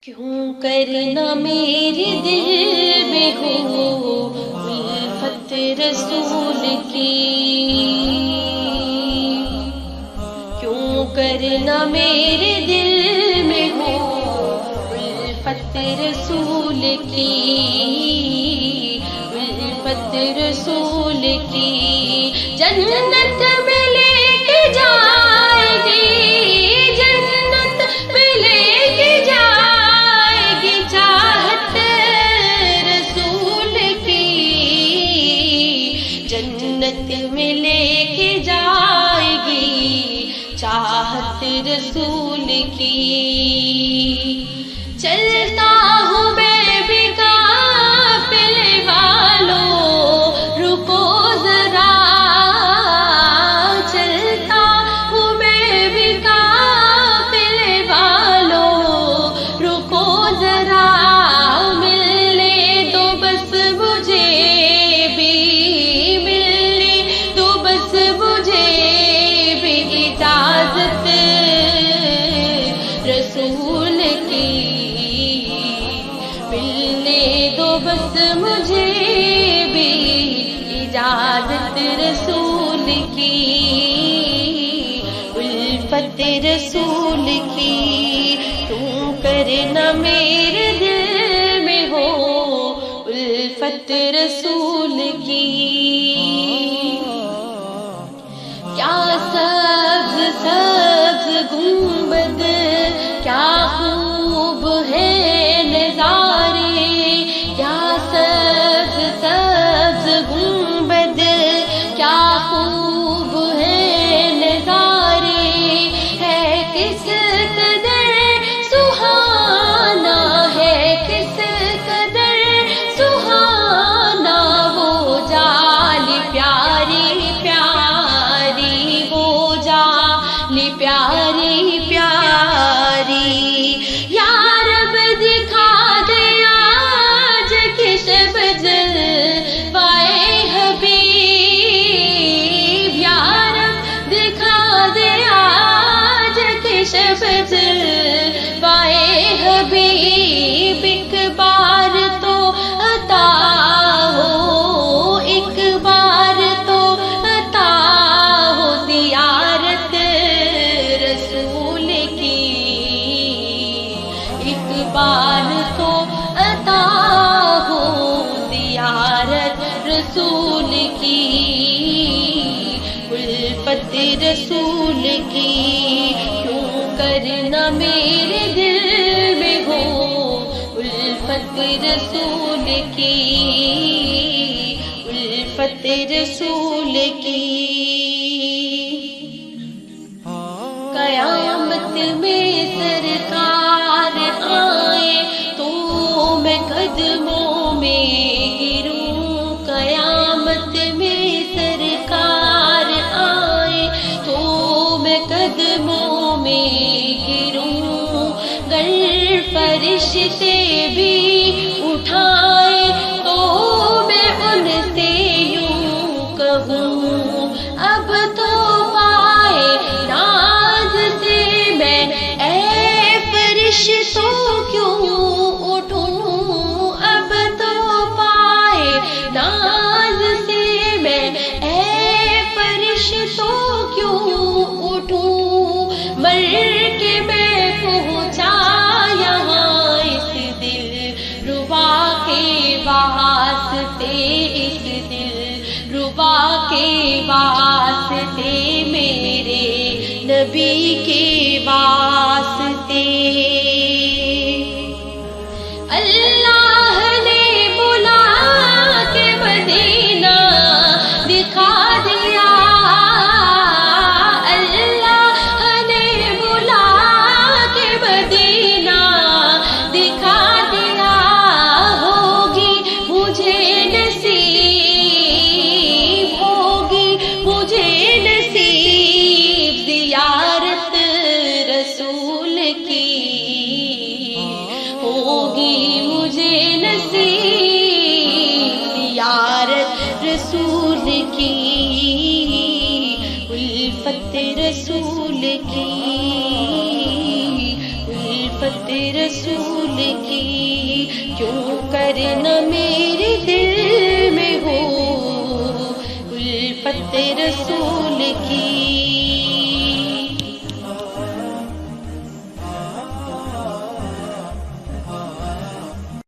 کیوں کرنا میرے دل میں ہو الفت رسول کی، کیوں کرنا میرے دل میں ہو الفت رسول کی، الفت رسول کی جنت میں لے کے جائے گی، جنت میں لے کے جائے گی چاہت رسول کی، جنت میں لے کے جائے گی چاہت رسول کی۔ چلتا ہوں میں بھی قافلے والوں رکو ذرا، چلتا ہوں میں بھی قافلے والوں رکو ذرا، ملنے دو بس مجھے بھی، ملنے دو بس مجھے بھی اجازت رسول کی، ملنے دو بس مجھے بھی اجازت رسول کی، الفت رسول کی۔ تم کرنا میرے دل میں ہو الفت رسول کی۔ کیا سبز سبز گنبد، کیا خوب ہے نظارے، کیا سبز سبز گنبد، کیا خوب ہے نظارے، ہے کس قدر سہانا، ہے کس قدر سہانا وہ جال پیاری پیاری، وہ جال پیاری پیاری، یا رب دکھا دے آج کشف جلوائے حبیب، یا رب دکھا دے آج کشف جلوائے حبیب، ایک بار تو عطا ہو، ایک بار تو عطا ہو زیارت رسول کی، ایک بار تو عطا ہو زیارت رسول کی، الفت رسول کی۔ کیوں کرنا میرے دل میں ہو الفت رسول کی، الفت رسول کی۔ قیامت میں سرکار آئے تو میں قدموں میں گروں، قیامت میں سرکار آئے تو میں قدموں میں گروں، گر فرشتے بھی اٹھائے تو میں ان سے یوں کہوں، اب تو پائے ناز سے میں اے فرشتوں کیوں اٹھوں، اب تو پائے ناز سے میں اے فرشتوں کیوں اٹھوں، مر کے میں پہنچا یہاں اس دل ربا کے واسطے، اس دل ربا کے واسطے، میرے نبی کے واسطے۔ اللہ نے بلا کے مدینہ دکھا دیا، اللہ نے بلا کے مدینہ دکھا دیا، ہوگی مجھے نصیب، ہوگی مجھے نصیب زیارت رسول کی، ہوگی مجھے نصیب زیارت رسول کی، الفت رسول کی، الفت رسول کی، کیوں کرنا میرے دل میں ہو الفت رسول کی۔